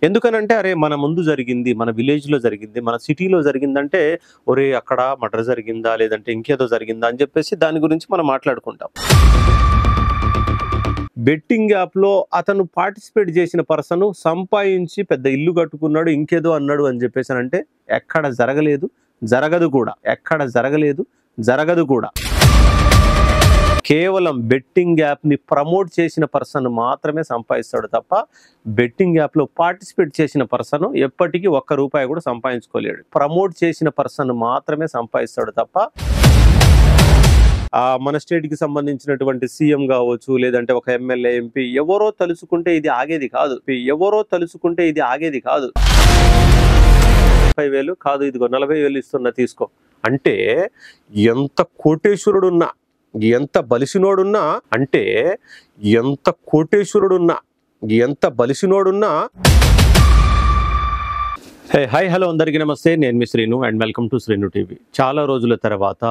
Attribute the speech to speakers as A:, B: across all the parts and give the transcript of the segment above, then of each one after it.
A: ఎందుకనంటే అరే మన ముందు జరిగింది, మన విలేజ్‌లో జరిగింది, మన సిటీలో జరిగిందంటే, ఒరేయ్! అక్కడ మర్డర్ జరిగిందా? లేదంటే ఇంకేదో జరిగిందా? అని చెప్పేసి దాని గురించి మనం మాట్లాడుకుంటాం. బెట్టింగ్ యాప్‌లో అతను పార్టిసిపేట్ చేసిన పర్సను సంపాయించి పెద్ద ఇల్లు కట్టుకున్నాడు, ఇంకేదో అన్నాడు అని చెప్పేసనంటే ఎక్కడ జరగలేదు, జరగదు కూడా. ఎక్కడ జరగలేదు, జరగదు కూడా. కేవలం బెట్టింగ్ యాప్‌ని ప్రమోట్ చేసిన పర్సన్ మాత్రమే సంపాదిస్తాడు తప్ప, బెట్టింగ్ యాప్‌లో పార్టిసిపేట్ చేసిన పర్సన్ ఎప్పటికీ ఒక్క రూపాయి కూడా సంపాదించుకోలేడు. ప్రమోట్ చేసిన పర్సన్ మాత్రమే సంపాదిస్తాడు తప్ప, మన స్టేట్‌కి సంబంధించినటువంటి సీఎం కావచ్చు, లేదంటే ఒక ఎమ్మెల్యే, ఎంపీ ఎవరో తలుచుకుంటే ఇది ఆగేది కాదు. ఎవరో తలుచుకుంటే ఇది ఆగేది కాదు. 30,000 కాదు, ఇదిగో 40,000 ఇస్తున్నా తీసుకో అంటే ఎంత కోటేశ్వరుడున్నా, ఎంత బలిసినోడున్నా, అంటే ఎంత కోటేశ్వరుడున్నా, ఎంత బలిసినోడున్నా. హాయ్ హలో అందరికీ నమస్తే. నేను మీ Srinu and welcome to Srinu TV. చాలా రోజుల తర్వాత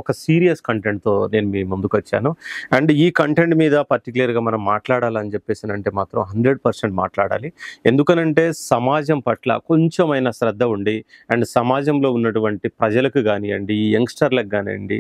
A: ఒక సీరియస్ కంటెంట్తో నేను మీ ముందుకు వచ్చాను. అండ్ ఈ కంటెంట్ మీద పర్టికులర్గా మనం మాట్లాడాలని చెప్పేసి అంటే మాత్రం 100% మాట్లాడాలి. ఎందుకనంటే సమాజం పట్ల కొంచెమైనా శ్రద్ధ ఉండి అండ్ సమాజంలో ఉన్నటువంటి ప్రజలకు కానివ్వండి, యంగ్స్టర్లకు కానివ్వండి,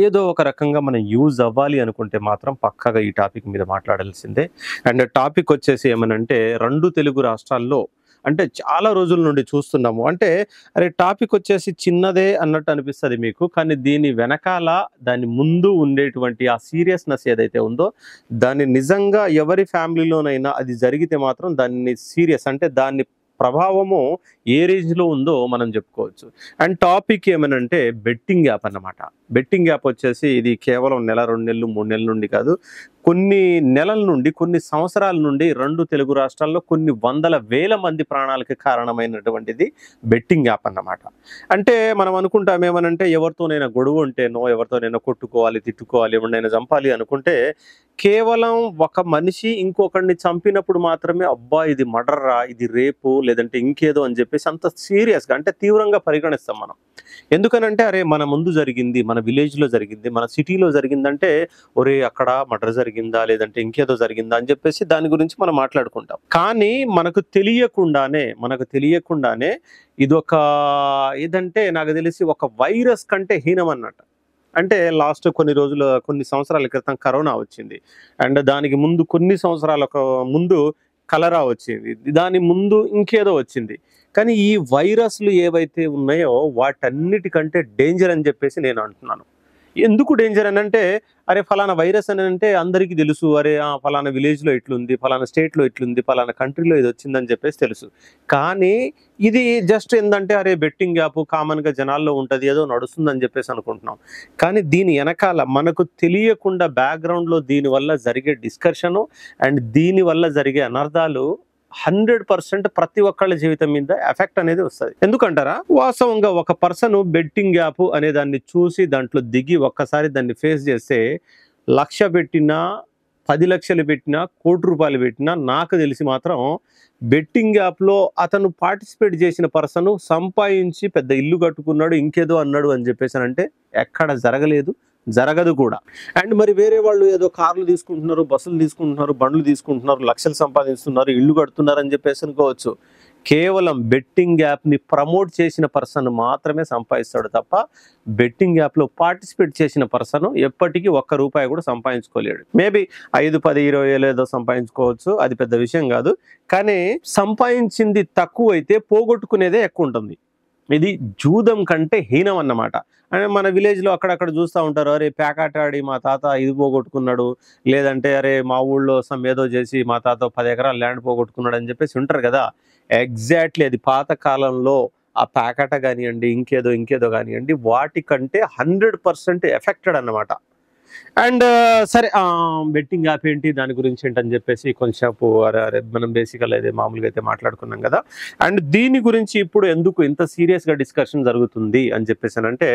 A: ఏదో ఒక రకంగా మనం యూజ్ అవ్వాలి అనుకుంటే మాత్రం పక్కాగా ఈ టాపిక్ మీద మాట్లాడాల్సిందే. అండ్ టాపిక్ వచ్చేసి ఏమనంటే 2 తెలుగు రాష్ట్రాల్లో అంటే చాలా రోజుల నుండి చూస్తున్నాము. అంటే అరే టాపిక్ వచ్చేసి చిన్నదే అన్నట్టు అనిపిస్తుంది మీకు, కానీ దీని వెనకాల దాని ముందు ఉండేటువంటి ఆ సీరియస్నెస్ ఏదైతే ఉందో, దాన్ని నిజంగా ఎవరి ఫ్యామిలీలోనైనా అది జరిగితే మాత్రం దాన్ని సీరియస్ అంటే దాన్ని ప్రభావము ఏ రేంజ్లో ఉందో మనం చెప్పుకోవచ్చు. అండ్ టాపిక్ ఏమనంటే బెట్టింగ్ యాప్ అన్నమాట. బెట్టింగ్ యాప్ వచ్చేసి ఇది కేవలం నెల, 2 నెలలు, 3 నెలల నుండి కాదు, కొన్ని నెలల నుండి, కొన్ని సంవత్సరాల నుండి 2 తెలుగు రాష్ట్రాల్లో కొన్ని వందల వేల మంది ప్రాణాలకు కారణమైనటువంటిది బెట్టింగ్ యాప్ అన్నమాట. అంటే మనం అనుకుంటాం ఏమనంటే ఎవరితోనైనా గొడవ ఉంటేనో, ఎవరితోనైనా కొట్టుకోవాలి, తిట్టుకోవాలి, ఎవరినైనా చంపాలి అనుకుంటే కేవలం ఒక మనిషి ఇంకొకరిని చంపినప్పుడు మాత్రమే అబ్బా ఇది మర్డర్రా, ఇది రేపు, లేదంటే ఇంకేదో అని చెప్పేసి అంత సీరియస్గా అంటే తీవ్రంగా పరిగణిస్తాం మనం. ఎందుకనంటే అరే మన ముందు జరిగింది, మన విలేజ్లో జరిగింది, మన సిటీలో జరిగిందంటే ఒరే అక్కడ మర్డర్ జరిగిందా, లేదంటే ఇంకేదో జరిగిందా అని చెప్పేసి దాని గురించి మనం మాట్లాడుకుంటాం. కానీ మనకు తెలియకుండానే ఇదొక ఏదంటే నాకు తెలిసి ఒక వైరస్ కంటే హీనం అన్నట్టు. అంటే లాస్ట్ కొన్ని సంవత్సరాల క్రితం కరోనా వచ్చింది. అండ్ దానికి ముందు కొన్ని సంవత్సరాలకు ముందు కలరా వచ్చింది. దాని ముందు ఇంకేదో వచ్చింది. కానీ ఈ వైరస్లు ఏవైతే ఉన్నాయో వాటన్నిటికంటే డేంజర్ అని చెప్పేసి నేను అంటున్నాను. ఎందుకు డేంజర్ అని అంటే అరే ఫలానా వైరస్ అని అంటే అందరికీ తెలుసు, అరే ఫలానా విలేజ్లో ఇట్లుంది, ఫలానా స్టేట్లో ఇట్లుంది, ఫలానా కంట్రీలో ఇది వచ్చిందని చెప్పేసి తెలుసు. కానీ ఇది జస్ట్ ఏంటంటే అరే బెట్టింగ్ యాప్ కామన్గా జనాల్లో ఉంటుంది, ఏదో నడుస్తుందని చెప్పేసి అనుకుంటున్నాం. కానీ దీని వెనకాల మనకు తెలియకుండా బ్యాక్గ్రౌండ్లో దీనివల్ల జరిగే డిస్కషను అండ్ దీనివల్ల జరిగే అనర్థాలు 100% ప్రతి ఒక్కళ్ళ జీవితం మీద ఎఫెక్ట్ అనేది వస్తుంది. ఎందుకంటారా, వాస్తవంగా ఒక పర్సన్ బెట్టింగ్ యాప్ అనే దాన్ని చూసి దాంట్లో దిగి ఒక్కసారి దాన్ని ఫేస్ చేస్తే 1,00,000 పెట్టినా, 10 లక్షలు పెట్టినా, ₹1,00,00,000 పెట్టినా నాకు తెలిసి మాత్రం బెట్టింగ్ యాప్లో అతను పార్టిసిపేట్ చేసిన పర్సన్ సంపాదించి పెద్ద ఇల్లు కట్టుకున్నాడు, ఇంకేదో అన్నాడు అని చెప్పేసి అంటే ఎక్కడ జరగలేదు, జరగదు కూడా. అండ్ మరి వేరే వాళ్ళు ఏదో కార్లు తీసుకుంటున్నారు, బస్సులు తీసుకుంటున్నారు, బండ్లు తీసుకుంటున్నారు, లక్షలు సంపాదిస్తున్నారు, ఇల్లు కడుతున్నారు అని చెప్పేసి అనుకోవచ్చు. కేవలం బెట్టింగ్ యాప్ని ప్రమోట్ చేసిన పర్సన్ మాత్రమే సంపాదిస్తాడు తప్ప, బెట్టింగ్ యాప్లో పార్టిసిపేట్ చేసిన పర్సన్ ఎప్పటికీ ఒక్క రూపాయి కూడా సంపాదించుకోలేడు. మేబీ 5, 10, 20 ఏదో సంపాదించుకోవచ్చు, అది పెద్ద విషయం కాదు. కానీ సంపాదించింది తక్కువ అయితే పోగొట్టుకునేదే ఎక్కువ ఉంటుంది. ఇది జూదం కంటే హీనం అన్నమాట. అంటే మన విలేజ్లో అక్కడక్కడ చూస్తూ ఉంటారు, అరే ప్యాకాట ఆడి మా తాత ఇది పోగొట్టుకున్నాడు, లేదంటే అరే మా ఊళ్ళో ఏదో చేసి మా తాత 10 ఎకరాల ల్యాండ్ పోగొట్టుకున్నాడు అని చెప్పేసి ఉంటారు కదా. ఎగ్జాక్ట్లీ అది పాత కాలంలో ఆ ప్యాకాట కానివ్వండి, ఇంకేదో కానివ్వండి, వాటికంటే 100% ఎఫెక్టెడ్ అన్నమాట. అండ్ సరే బెట్టింగ్ యాప్ ఏంటి, దాని గురించి ఏంటని చెప్పేసి కొంచెంసేపు అరే మనం బేసికల్ అయితే మామూలుగా అయితే మాట్లాడుకున్నాం కదా. అండ్ దీని గురించి ఇప్పుడు ఎందుకు ఇంత సీరియస్గా డిస్కషన్ జరుగుతుంది అని చెప్పేసి అంటే,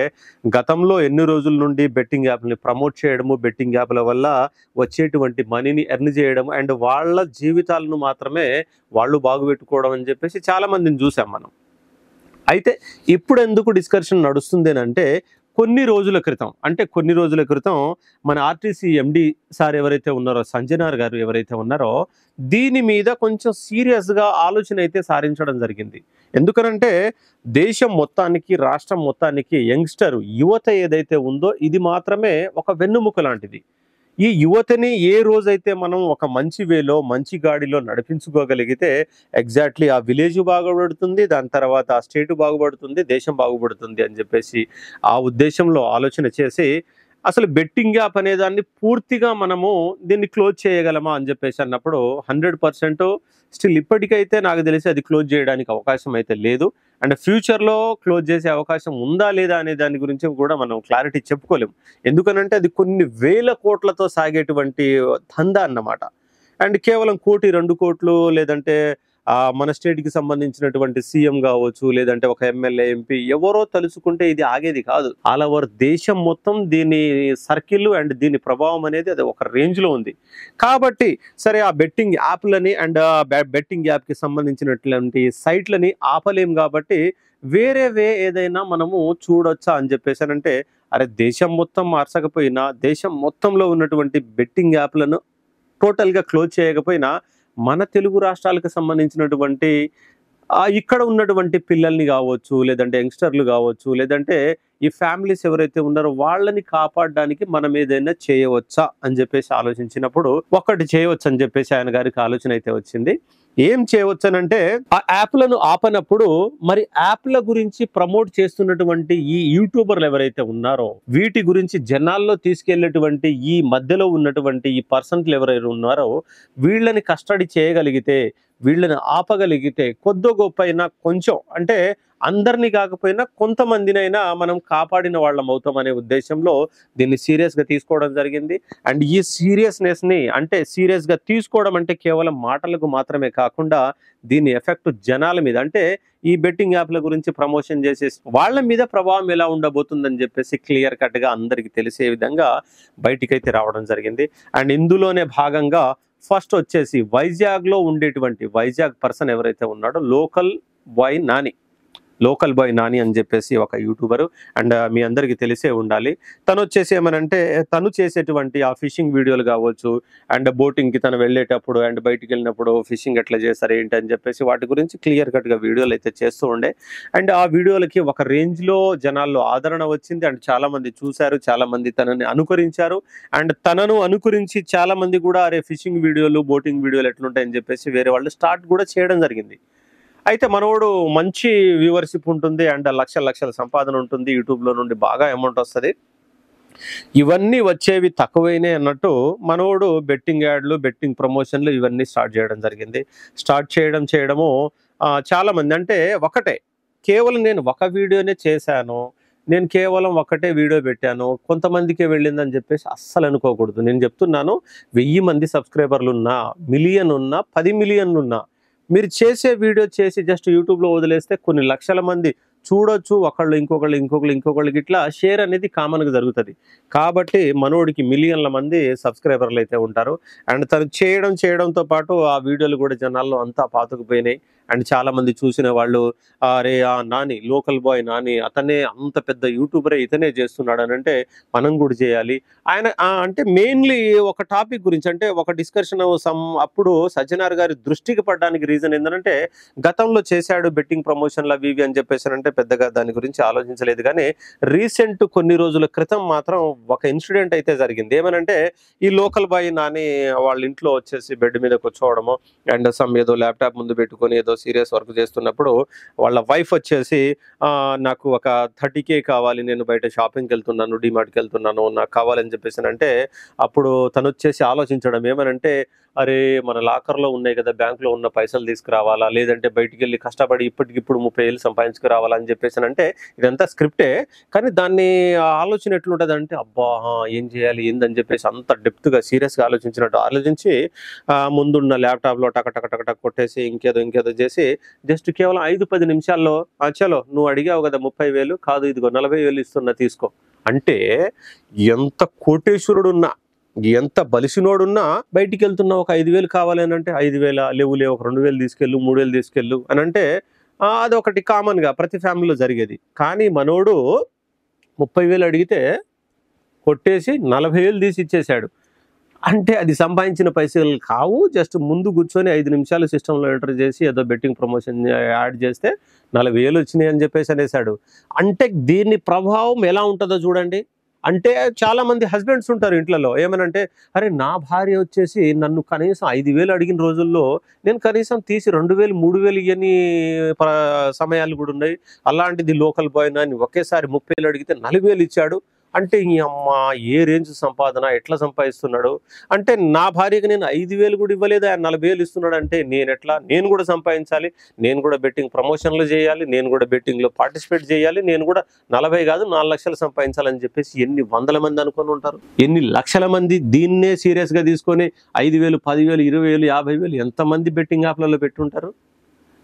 A: గతంలో ఎన్ని రోజుల నుండి బెట్టింగ్ యాప్ని ప్రమోట్ చేయడము, బెట్టింగ్ యాప్ల వల్ల వచ్చేటువంటి మనీని ఎర్న్ చేయడం అండ్ వాళ్ళ జీవితాలను మాత్రమే వాళ్ళు బాగుపెట్టుకోవడం అని చెప్పేసి చాలా మందిని చూసాం మనం. అయితే ఇప్పుడు ఎందుకు డిస్కషన్ నడుస్తుంది అంటే, కొన్ని రోజుల క్రితం అంటే కొన్ని రోజుల క్రితం మన ఆర్టీసీ ఎండి సార్ ఎవరైతే ఉన్నారో సంజనార్ గారు ఎవరైతే ఉన్నారో దీని మీద కొంచెం సీరియస్గా ఆలోచన అయితే సారించడం జరిగింది. ఎందుకనంటే దేశం మొత్తానికి రాష్ట్రం మొత్తానికి యంగ్స్టర్ యువత ఏదైతే ఉందో ఇది మాత్రమే ఒక వెన్నుముక లాంటిది. ఈ యువతని ఏ రోజైతే మనం ఒక మంచి వేలో మంచి గాడిలో నడిపించుకోగలిగితే ఎగ్జాక్ట్లీ ఆ విలేజ్ బాగుపడుతుంది, దాని తర్వాత ఆ స్టేట్ బాగుపడుతుంది, దేశం బాగుపడుతుంది అని చెప్పేసి ఆ ఉద్దేశంలో ఆలోచన చేసి అసలు బెట్టింగ్ యాప్ అనేదాన్ని పూర్తిగా మనము దీన్ని క్లోజ్ చేయగలమా అని చెప్పేసి అన్నప్పుడు 100% స్టిల్ ఇప్పటికైతే నాకు తెలిసి అది క్లోజ్ చేయడానికి అవకాశం అయితే లేదు. అండ్ ఫ్యూచర్లో క్లోజ్ చేసే అవకాశం ఉందా లేదా అనే దాని గురించి కూడా మనం క్లారిటీ చెప్పుకోలేము. ఎందుకనంటే అది కొన్ని వేల కోట్లతో సాగేటువంటి దందా అన్నమాట. అండ్ కేవలం 1-2 కోట్లు లేదంటే మన స్టేట్‌కి సంబంధించినటువంటి సీఎం గావచ్చు, లేదంటే ఒక ఎమ్మెల్యే, ఎంపీ ఎవరో తలుచుకుంటే ఇది ఆగేది కాదు. ఆల్ ఓవర్ దేశం మొత్తం దీని సర్కిల్ అండ్ దీని ప్రభావం అనేది అది ఒక రేంజ్‌లో ఉంది. కాబట్టి సరే ఆ బెట్టింగ్ యాప్‌లని అండ్ బెట్టింగ్ యాప్‌కి సంబంధించినటువంటి సైట్‌లని ఆపలేం కాబట్టి వేరే ఏదైనా మనము చూడొచ్చా అని చెప్పేసనంటే, అరే దేశం మొత్తం మార్చకపోయినా, దేశం మొత్తంలో ఉన్నటువంటి బెట్టింగ్ యాప్‌లను టోటల్‌గా క్లోజ్ చేయకపోయినా మన తెలుగు రాష్ట్రాలకు సంబంధించినటువంటి ఇక్కడ ఉన్నటువంటి పిల్లల్ని కావచ్చు, లేదంటే యంగ్స్టర్లు కావచ్చు, లేదంటే ఈ ఫ్యామిలీస్ ఎవరైతే ఉన్నారో వాళ్ళని కాపాడడానికి మనం ఏదైనా చేయవచ్చా అని చెప్పేసి ఆలోచించినప్పుడు ఒకటి చేయవచ్చు అని చెప్పేసి ఆయన గారికి ఆలోచన అయితే వచ్చింది. ఏం చేయవచ్చనంటే ఆ యాప్లను ఆపనప్పుడు మరి యాప్ల గురించి ప్రమోట్ చేస్తున్నటువంటి ఈ యూట్యూబర్లు ఎవరైతే ఉన్నారో వీటి గురించి జనాల్లో తీసుకెళ్లేటువంటి ఈ మధ్యలో ఉన్నటువంటి ఈ పర్సన్లు ఎవరైతే ఉన్నారో వీళ్ళని కస్టడీ చేయగలిగితే, వీళ్ళని ఆపగలిగితే కొద్దో గొప్ప అయినా కొంచెం అంటే అందరినీ కాకపోయినా కొంతమందినైనా మనం కాపాడిన వాళ్ళం అవుతాం అనే ఉద్దేశంలో దీన్ని సీరియస్గా తీసుకోవడం జరిగింది. అండ్ ఈ సీరియస్నెస్ని అంటే సీరియస్గా తీసుకోవడం అంటే కేవలం మాటలకు మాత్రమే కాకుండా దీని ఎఫెక్ట్ జనాల మీద అంటే ఈ బెట్టింగ్ యాప్ల గురించి ప్రమోషన్ చేసే వాళ్ళ మీద ప్రభావం ఎలా ఉండబోతుందని చెప్పేసి క్లియర్ కట్గా అందరికీ తెలిసే విధంగా బయటికైతే రావడం జరిగింది. అండ్ ఇందులోనే భాగంగా ఫస్ట్ వచ్చేసి వైజాగ్లో ఉండేటువంటి వైజాగ్ పర్సన్ ఎవరైతే ఉన్నాడో లోకల్ బాయ్ నాని అని చెప్పేసి ఒక యూట్యూబరు అండ్ మీ అందరికీ తెలిసే ఉండాలి. తను వచ్చేసి ఏమనంటే తను చేసేటువంటి ఆ ఫిషింగ్ వీడియోలు కావచ్చు అండ్ బోటింగ్కి తను వెళ్ళేటప్పుడు అండ్ బయటికి వెళ్ళినప్పుడు ఫిషింగ్ ఎట్లా చేస్తారు ఏంటి అని చెప్పేసి వాటి గురించి క్లియర్ కట్గా వీడియోలు అయితే చేస్తూ ఉండే. అండ్ ఆ వీడియోలకి ఒక రేంజ్లో జనాల్లో ఆదరణ వచ్చింది అండ్ చాలామంది చూశారు, చాలామంది తనని అనుకరించారు అండ్ తనను అనుకరించి చాలామంది కూడా అరే ఫిషింగ్ వీడియోలు బోటింగ్ వీడియోలు ఎట్లుంటాయని చెప్పేసి వేరే వాళ్ళు స్టార్ట్ కూడా చేయడం జరిగింది. అయితే మనోడు మంచి వ్యూవర్షిప్ ఉంటుంది అండ్ లక్షల సంపాదన ఉంటుంది, యూట్యూబ్లో నుండి బాగా అమౌంట్ వస్తుంది. ఇవన్నీ వచ్చేవి తక్కువైనే అన్నట్టు మనోడు బెట్టింగ్ యాడ్లు, బెట్టింగ్ ప్రమోషన్లు ఇవన్నీ స్టార్ట్ చేయడం జరిగింది. స్టార్ట్ చేయడము చాలామంది అంటే ఒకటే కేవలం నేను ఒక వీడియోనే చేశాను, నేను కేవలం ఒకటే వీడియో పెట్టాను కొంతమందికే వెళ్ళిందని చెప్పేసి అస్సలు అనుకోకూడదు. నేను చెప్తున్నాను 1000 మంది సబ్స్క్రైబర్లు ఉన్నా, మిలియన్ ఉన్నా, 10 మిలియన్లు ఉన్నా మీరు చేసే వీడియో చేసి జస్ట్ యూట్యూబ్లో వదిలేస్తే కొన్ని లక్షల మంది చూడొచ్చు, ఒకళ్ళు ఇంకొకళ్ళకి ఇట్లా షేర్ అనేది కామన్గా జరుగుతుంది. కాబట్టి మనోడికి మిలియన్ల మంది సబ్స్క్రైబర్లు అయితే ఉంటారు అండ్ తను చేయడంతో పాటు ఆ వీడియోలు కూడా జనాల్లో అంతా పాతుకుపోయినాయి అండ్ చాలామంది చూసిన వాళ్ళు అరే ఆ నాని లోకల్ బాయ్ నాని అతనే అంత పెద్ద యూట్యూబరే ఇతనే చేస్తున్నాడు అని అంటే మనం కూడా చేయాలి. ఆయన అంటే మెయిన్లీ ఒక టాపిక్ గురించి అంటే ఒక డిస్కషన్ అప్పుడు సజ్జనార్ గారి దృష్టికి పడడానికి రీజన్ ఏంటంటే గతంలో చేశాడు బెట్టింగ్ ప్రమోషన్లు అవి ఇవి అని చెప్పేసి అంటే పెద్దగా దాని గురించి ఆలోచించలేదు. కానీ రీసెంట్ కొన్ని రోజుల క్రితం మాత్రం ఒక ఇన్సిడెంట్ అయితే జరిగింది. ఏమనంటే ఈ లోకల్ బాయ్ నాని వాళ్ళ ఇంట్లో వచ్చేసి బెడ్ మీద కూర్చోవడము అండ్ ఏదో ల్యాప్టాప్ ముందు పెట్టుకొని ఏదో సీరియస్ వర్క్ చేస్తున్నప్పుడు వాళ్ళ వైఫ్ వచ్చేసి నాకు ఒక 30K కావాలి, నేను బయట షాపింగ్కి వెళ్తున్నాను, డిమార్ట్కి వెళ్తున్నాను, నాకు కావాలని చెప్పేసి అంటే అప్పుడు తను వచ్చేసి ఆలోచించడం ఏమనంటే అరే మన లాకర్లో ఉన్నాయి కదా, బ్యాంకులో ఉన్న పైసలు తీసుకురావాలా, లేదంటే బయటికి వెళ్ళి కష్టపడి ఇప్పటికిప్పుడు 30,000 సంపాదించుకురావాలా అని చెప్పేసి అంటే ఇదంతా స్క్రిప్టే. కానీ దాన్ని ఆలోచన ఎట్లుంటుంది అంటే అబ్బా ఏం చేయాలి ఏందని చెప్పేసి అంత డెప్త్గా సీరియస్గా ఆలోచించి ముందున్న ల్యాప్టాప్లో టక కొట్టేసి ఇంకేదో చేసి జస్ట్ కేవలం 5-10 నిమిషాల్లో చలో నువ్వు అడిగావు కదా 30,000 కాదు ఇదిగో 40,000 ఇస్తున్నా తీసుకో అంటే ఎంత కోటేశ్వరుడున్నా ఎంత బలిసినోడున్నా బయటికి వెళ్తున్నా ఒక 5,000 కావాలి అని అంటే 5,000 లేవు ఒక 2,000 తీసుకెళ్ళు 3,000 తీసుకెళ్ళు అని అంటే అదొకటి కామన్గా ప్రతి ఫ్యామిలీలో జరిగేది. కానీ మనోడు 30,000 అడిగితే కొట్టేసి 40,000 తీసి ఇచ్చేశాడు. అంటే అది సంపాదించిన పైసలు కావు. జస్ట్ ముందు కూర్చొని 5 నిమిషాలు సిస్టంలో ఎంటర్ చేసి ఏదో బెట్టింగ్ ప్రమోషన్ యాడ్ చేస్తే 40,000 వచ్చినాయి అని చెప్పేసి అనేసాడు. అంటే దీని ప్రభావం ఎలా ఉంటుందో చూడండి. అంటే చాలా మంది హస్బెండ్స్ ఉంటారు ఇంట్లలో. ఏమనంటే, అరే నా భార్య వచ్చేసి నన్ను కనీసం 5,000 అడిగిన రోజుల్లో నేను కనీసం తీసి 2,000, 3,000 ఇయ్యని సమయాలు కూడా ఉన్నాయి. అలాంటిది లోకల్ బాయ్ అని ఒకేసారి 30,000 అడిగితే 40,000 ఇచ్చాడు. అంటే ఈ అమ్మ ఏ రేంజ్ సంపాదన, ఎట్లా సంపాదిస్తున్నాడు? అంటే నా భార్యకి నేను 5,000 కూడా ఇవ్వలేదు, ఆయన 40,000 ఇస్తున్నాడు. అంటే నేను కూడా సంపాదించాలి, నేను కూడా బెట్టింగ్ ప్రమోషన్లు చేయాలి, నేను కూడా బెట్టింగ్లో పార్టిసిపేట్ చేయాలి, నేను కూడా 40 కాదు 4 లక్షలు సంపాదించాలని చెప్పేసి ఎన్ని వందల మంది అనుకొని ఉంటారు, ఎన్ని లక్షల మంది దీన్నే సీరియస్గా తీసుకొని 5,000, 10,000, 20,000, 50,000 ఎంతమంది బెట్టింగ్ యాప్లలో పెట్టుంటారు.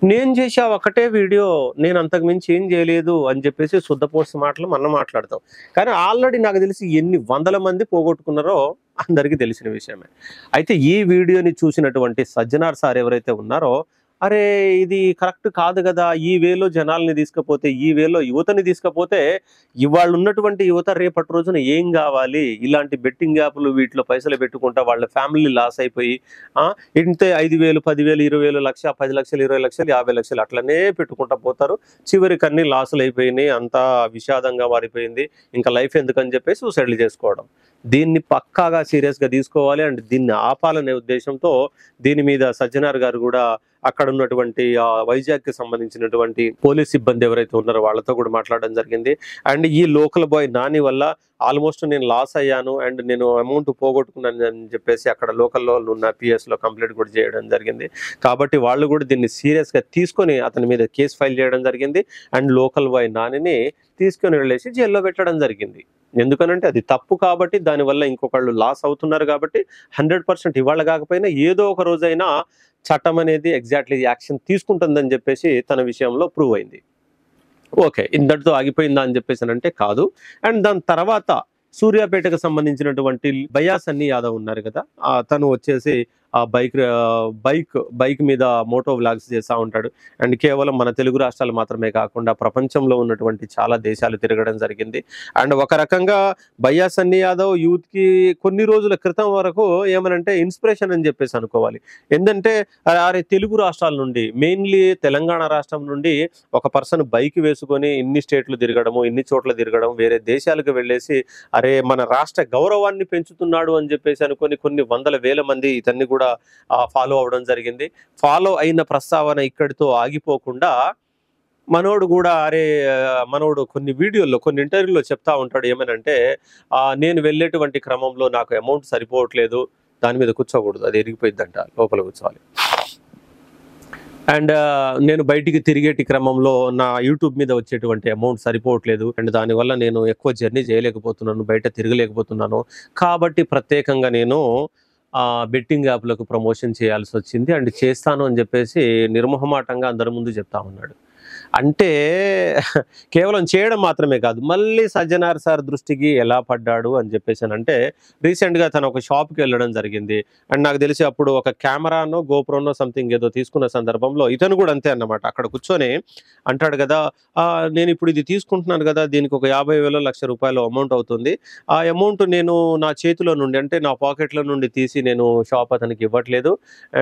A: నేను చేసా ఒకటే వీడియో, నేను అంతకు మించి ఏం చేయలేదు అని చెప్పేసి శుద్ధపోస్ట్ మాటలు మనం మాట్లాడతాం. కానీ ఆల్రెడీ నాకు తెలిసి ఎన్ని వందల మంది పోగొట్టుకున్నారో అందరికీ తెలిసిన విషయమే. అయితే ఈ వీడియోని చూసినటువంటి సజ్జనార్ సార్ ఎవరైతే ఉన్నారో, అరే ఇది కరెక్ట్ కాదు కదా, ఈ వేలో జనాల్ని తీసుకపోతే, ఈ వేలో యువతని తీసుకపోతే ఇవాళ ఉన్నటువంటి యువత రేపటి రోజున ఏం కావాలి? ఇలాంటి బెట్టింగ్ యాప్లు వీటిలో పైసలు పెట్టుకుంటా వాళ్ళ ఫ్యామిలీ లాస్ అయిపోయి ఇంతే 5,000, 10,000, 20,000, లక్ష, 10 లక్షలు, 20 లక్షలు, 50 లక్షలు అట్లనే పెట్టుకుంటా పోతారు. చివరికి అన్ని లాసులు అయిపోయినాయి, అంతా విషాదంగా మారిపోయింది. ఇంకా లైఫ్ ఎందుకని చెప్పేసి సూసైడ్లు చేసుకోవడం. దీన్ని పక్కాగా సీరియస్గా తీసుకోవాలి అండ్ దీన్ని ఆపాలనే ఉద్దేశంతో దీని మీద సజ్జనార్ గారు కూడా అక్కడ ఉన్నటువంటి వైజాగ్కి సంబంధించినటువంటి పోలీస్ సిబ్బంది ఎవరైతే ఉన్నారో వాళ్ళతో కూడా మాట్లాడడం జరిగింది. అండ్ ఈ లోకల్ బాయ్ నాని వల్ల ఆల్మోస్ట్ నేను లాస్ అయ్యాను అండ్ నేను అమౌంట్ పోగొట్టుకున్నాను అని చెప్పేసి అక్కడ లోకల్లో ఉన్న పిఎస్లో కంప్లైంట్ కూడా చేయడం జరిగింది. కాబట్టి వాళ్ళు కూడా దీన్ని సీరియస్గా తీసుకొని అతని మీద కేసు ఫైల్ చేయడం జరిగింది అండ్ లోకల్ బాయ్ నానిని తీసుకొని వెళ్ళేసి జైల్లో పెట్టడం జరిగింది. ఎందుకనంటే అది తప్పు కాబట్టి, దానివల్ల ఇంకొకళ్ళు లాస్ అవుతున్నారు కాబట్టి 100% ఇవాళ కాకపోయినా ఏదో ఒక రోజైనా చట్టం అనేది ఎగ్జాక్ట్లీ యాక్షన్ తీసుకుంటుందని చెప్పేసి తన విషయంలో ప్రూవ్ అయింది. ఓకే, ఇంతటితో ఆగిపోయిందా అని చెప్పేసి అంటే కాదు. అండ్ దాని తర్వాత సూర్యాపేటకు సంబంధించినటువంటి భయ్యా సన్నీ యాదవ్ ఉన్నారు కదా, తను వచ్చేసి ఆ బైక్ మీద మోటో వ్లాగ్స్ చేస్తూ ఉంటాడు. అండ్ కేవలం మన తెలుగు రాష్ట్రాలు మాత్రమే కాకుండా ప్రపంచంలో ఉన్నటువంటి చాలా దేశాలు తిరగడం జరిగింది. అండ్ ఒక రకంగా భయ్యా సన్నీ యాదవ్ యూత్కి కొన్ని రోజుల క్రితం వరకు ఏమనంటే ఇన్స్పిరేషన్ అని చెప్పేసి అనుకోవాలి. ఎందుకంటే అరే తెలుగు రాష్ట్రాల నుండి, మెయిన్లీ తెలంగాణ రాష్ట్రం నుండి ఒక పర్సన్ బైక్ వేసుకొని ఇన్ని స్టేట్లు తిరగడము, ఇన్ని చోట్ల తిరగడం, వేరే దేశాలకు వెళ్ళేసి అరే మన రాష్ట్ర గౌరవాన్ని పెంచుతున్నాడు అని చెప్పేసి అనుకొని కొన్ని వందల వేల మంది ఇతన్ని కూడా ఫాలో అవడం జరిగింది. ఫాలో అయిన ప్రస్తావన ఇక్కడితో ఆగిపోకుండా మనోడు కూడా మనోడు కొన్ని వీడియోల్లో, కొన్ని ఇంటర్వ్యూలో చెప్తా ఉంటాడు ఏమనంటే, నేను వెళ్ళేటువంటి క్రమంలో నాకు అమౌంట్ సరిపోవట్లేదు, దాని మీద కూర్చోకూడదు, అది ఎరిగిపోయిందంట, లోపల కూర్చోవాలి. అండ్ నేను బయటికి తిరిగేటి క్రమంలో నా యూట్యూబ్ మీద వచ్చేటువంటి అమౌంట్ సరిపోవట్లేదు అండ్ దానివల్ల నేను ఎక్కువ జర్నీ చేయలేకపోతున్నాను, బయట తిరగలేకపోతున్నాను, కాబట్టి ప్రత్యేకంగా నేను బెట్టింగ్ యాప్లకు ప్రమోషన్ చేయాల్సి వచ్చింది అండ్ చేస్తాను అని చెప్పేసి నిర్మోహమాటంగా అందరి ముందు చెప్తా ఉన్నాడు. అంటే కేవలం చేయడం మాత్రమే కాదు, మళ్ళీ సజ్జనార్ సార్ దృష్టికి ఎలా పడ్డాడు అని చెప్పేసి అంటే రీసెంట్గా తను ఒక షాప్కి వెళ్ళడం జరిగింది. అండ్ నాకు తెలిసి అప్పుడు ఒక కెమెరానో గోప్రోనో సంథింగ్ ఏదో తీసుకున్న సందర్భంలో ఇతను కూడా అంతే అన్నమాట. అక్కడ కూర్చొని అంటాడు కదా, నేను ఇప్పుడు ఇది తీసుకుంటున్నాను కదా, దీనికి ఒక 50,000, 1,00,000 రూపాయలు అమౌంట్ అవుతుంది. ఆ అమౌంట్ నేను నా చేతిలో నుండి, అంటే నా పాకెట్లో నుండి తీసి నేను షాప్ అతనికి ఇవ్వట్లేదు.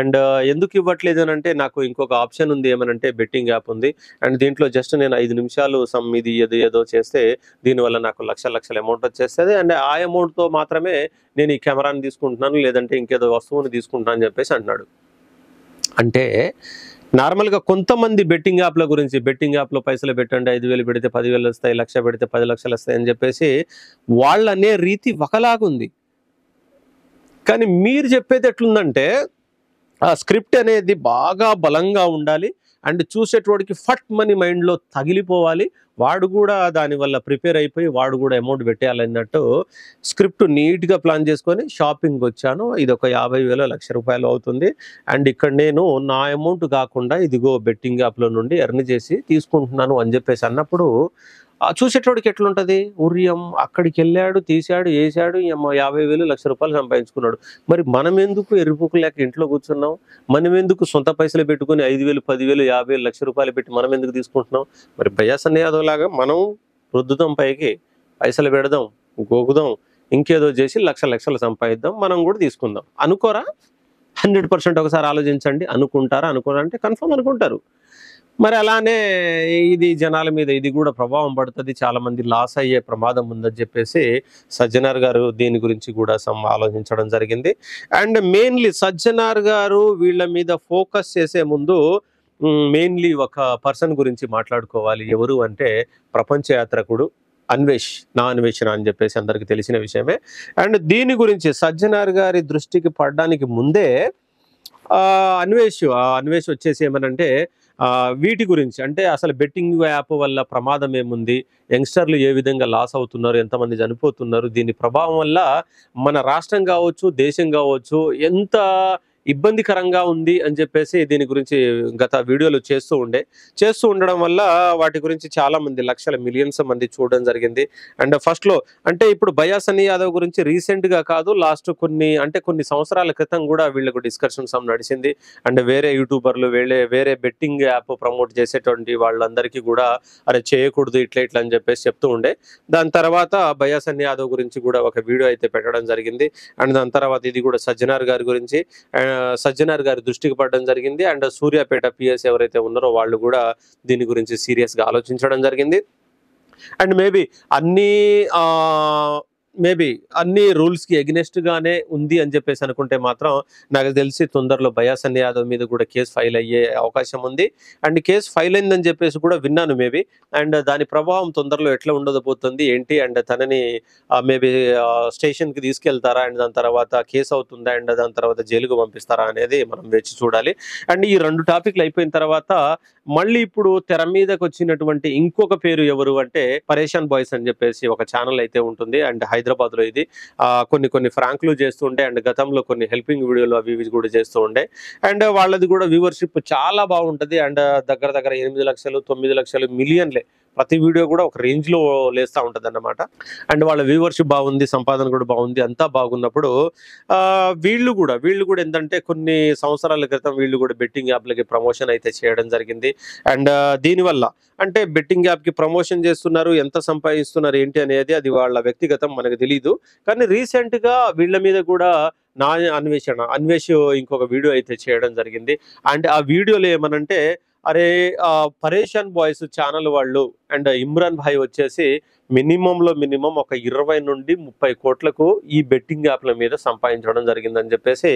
A: అండ్ ఎందుకు ఇవ్వట్లేదు అని అంటే నాకు ఇంకొక ఆప్షన్ ఉంది, ఏమనంటే బెట్టింగ్ యాప్ ఉంది అండ్ దీంట్లో జస్ట్ నేను 5 నిమిషాలు ఇది ఏదో చేస్తే దీనివల్ల నాకు లక్షల అమౌంట్ వచ్చేస్తుంది అండ్ ఆ అమౌంట్తో మాత్రమే నేను ఈ కెమెరాని తీసుకుంటున్నాను, లేదంటే ఇంకేదో వస్తువుని తీసుకుంటున్నాను అని చెప్పేసి అన్నాడు. అంటే నార్మల్గా కొంతమంది బెట్టింగ్ యాప్ల గురించి, బెట్టింగ్ యాప్లో పైసలు పెట్టండి, 5,000 పెడితే 10,000 వస్తాయి, 1,00,000 పెడితే 10 లక్షలు వస్తాయి అని చెప్పేసి వాళ్ళనే రీతి ఒకలాగుంది. కానీ మీరు చెప్పేది ఎట్లుందంటే ఆ స్క్రిప్ట్ అనేది బాగా బలంగా ఉండాలి అండ్ చూసేటోడికి ఫట్ మనీ మైండ్లో తగిలిపోవాలి, వాడు కూడా దానివల్ల ప్రిపేర్ అయిపోయి వాడు కూడా అమౌంట్ పెట్టేయాలన్నట్టు స్క్రిప్ట్ నీట్గా ప్లాన్ చేసుకొని షాపింగ్ వచ్చాను, ఇది ఒక 50,000, 1,00,000 రూపాయలు అవుతుంది అండ్ ఇక్కడ నేను నా అమౌంట్ కాకుండా ఇదిగో బెట్టింగ్ యాప్లో నుండి ఎర్న్ చేసి తీసుకుంటున్నాను అని చెప్పేసి అన్నప్పుడు చూసేటోడికి ఎట్లుంటుంది, ఉర్యం అక్కడికి వెళ్ళాడు, తీశాడు, వేసాడు, 50,000, 1,00,000 రూపాయలు సంపాదించుకున్నాడు. మరి మనం ఎందుకు ఎరుపుకు లేక ఇంట్లో కూర్చున్నాం, మనం ఎందుకు సొంత పైసలు పెట్టుకుని 5,000, 10,000, 50,000, 1,00,000 రూపాయలు పెట్టి మనం ఎందుకు తీసుకుంటున్నాం? మరి భయ్యా సన్నీ యాదవ్ లాగా మనం రుద్దుతాం పైకి, పైసలు పెడదాం, గోకుదాం, ఇంకేదో చేసి లక్షలు సంపాదిద్దాం, మనం కూడా తీసుకుందాం అనుకోరా? 100% ఒకసారి ఆలోచించండి. అనుకుంటారా? అనుకోరా? అంటే కన్ఫర్మ్ అనుకుంటారు. మరి అలానే ఇది జనాల మీద ఇది కూడా ప్రభావం పడుతుంది, చాలా మంది లాస్ అయ్యే ప్రమాదం ఉందని చెప్పేసి సజ్జనార్ గారు దీని గురించి కూడా ఆలోచించడం జరిగింది. అండ్ మెయిన్లీ సజ్జనార్ గారు వీళ్ళ మీద ఫోకస్ చేసే ముందు మెయిన్లీ ఒక పర్సన్ గురించి మాట్లాడుకోవాలి. ఎవరు అంటే ప్రపంచ యాత్రకుడు నా అన్వేషణ అని చెప్పేసి అందరికి తెలిసిన విషయమే. అండ్ దీని గురించి సజ్జనార్ గారి దృష్టికి పడడానికి ముందే అన్వేష్ వచ్చేసి ఏమనంటే వీటి గురించి, అంటే అసలు బెట్టింగ్ యాప్ వల్ల ప్రమాదం ఏముంది, యంగ్స్టర్లు ఏ విధంగా లాస్ అవుతున్నారు, ఎంతమంది చనిపోతున్నారు, దీని ప్రభావం వల్ల మన రాష్ట్రం కావచ్చు, దేశం కావచ్చు ఎంత ఇబ్బందికరంగా ఉంది అని చెప్పేసి దీని గురించి గత వీడియోలు చేస్తూ ఉండడం వల్ల వాటి గురించి చాలా మంది మిలియన్స్ మంది చూడడం జరిగింది. అండ్ ఫస్ట్ లో అంటే ఇప్పుడు బయాసని యాదవ్ గురించి రీసెంట్ గా కాదు, లాస్ట్ కొన్ని సంవత్సరాల క్రితం కూడా వీళ్ళకు డిస్కషన్స్ నడిచింది. అండ్ వేరే యూట్యూబర్లు వేరే బెట్టింగ్ యాప్ ప్రమోట్ చేసేటువంటి వాళ్ళందరికీ కూడా అరే చేయకూడదు ఇట్లా అని చెప్పేసి చెప్తూ ఉండే. దాని తర్వాత బయాసని యాదవ్ గురించి కూడా ఒక వీడియో అయితే పెట్టడం జరిగింది. అండ్ దాని తర్వాత ఇది కూడా సజ్జనార్ గారి దృష్టికి పడడం జరిగింది. అండ్ సూర్యాపేట పిఎస్ ఎవరైతే ఉన్నారో వాళ్ళు కూడా దీని గురించి సీరియస్ గా ఆలోచించడం జరిగింది. అండ్ అన్ని రూల్స్ కి ఎగ్నెస్ట్ గానే ఉంది అని చెప్పేసి అనుకుంటే మాత్రం నాకు తెలిసి తొందరలో బయాసన్ యాదవ్ మీద కూడా కేసు ఫైల్ అయ్యే అవకాశం ఉంది. అండ్ కేసు ఫైల్ అయిందని చెప్పేసి కూడా విన్నాను మేబీ. అండ్ దాని ప్రభావం తొందరలో ఎట్లా ఉండబోతుంది ఏంటి, అండ్ తనని మేబీ స్టేషన్ కి తీసుకెళ్తారా, అండ్ దాని తర్వాత కేసు అవుతుందా, అండ్ దాని తర్వాత జైలుకు పంపిస్తారా అనేది మనం వేచి చూడాలి. అండ్ ఈ 2 టాపిక్లు అయిపోయిన తర్వాత మళ్ళీ ఇప్పుడు తెర మీదకి వచ్చినటువంటి ఇంకొక పేరు ఎవరు అంటే పరేషాన్ బాయ్స్ అని చెప్పేసి ఒక ఛానల్ అయితే ఉంటుంది. అండ్ హైదరాబాద్ లో ఇది కొన్ని ఫ్రాంక్లు చేస్తూ ఉండే, అండ్ గతంలో కొన్ని హెల్పింగ్ వీడియోలు అవి కూడా చేస్తూ ఉండే. అండ్ వాళ్ళది కూడా వ్యూవర్షిప్ చాలా బాగుంటది. అండ్ దగ్గర 8 లక్షలు 9 లక్షలు మిలియన్లే ప్రతి వీడియో కూడా ఒక రేంజ్ లో లేస్తా ఉంటది అన్నమాట. అండ్ వాళ్ళ వ్యూవర్షిప్ బాగుంది, సంపాదన కూడా బాగుంది, అంతా బాగున్నప్పుడు వీళ్ళు కూడా ఏంటంటే కొన్ని సంవత్సరాల క్రితం వీళ్ళు కూడా బెట్టింగ్ యాప్లకి ప్రమోషన్ అయితే చేయడం జరిగింది. అండ్ దీనివల్ల అంటే బెట్టింగ్ యాప్ కి ప్రమోషన్ చేస్తున్నారు, ఎంత సంపాదిస్తున్నారు ఏంటి అనేది అది వాళ్ళ వ్యక్తిగతం, మనకు తెలీదు. కానీ రీసెంట్ గా వీళ్ళ మీద కూడా అన్వేష్ ఇంకొక వీడియో అయితే చేయడం జరిగింది. అండ్ ఆ వీడియోలో ఏమనంటే అరే పరేషాన్ బాయ్స్ ఛానల్ వాళ్ళు అండ్ ఇమ్రాన్ భాయ్ వచ్చేసి మినిమం ఒక 20 నుండి 30 కోట్లకు ఈ బెట్టింగ్ యాప్ల మీద సంపాదించడం జరిగిందని చెప్పేసి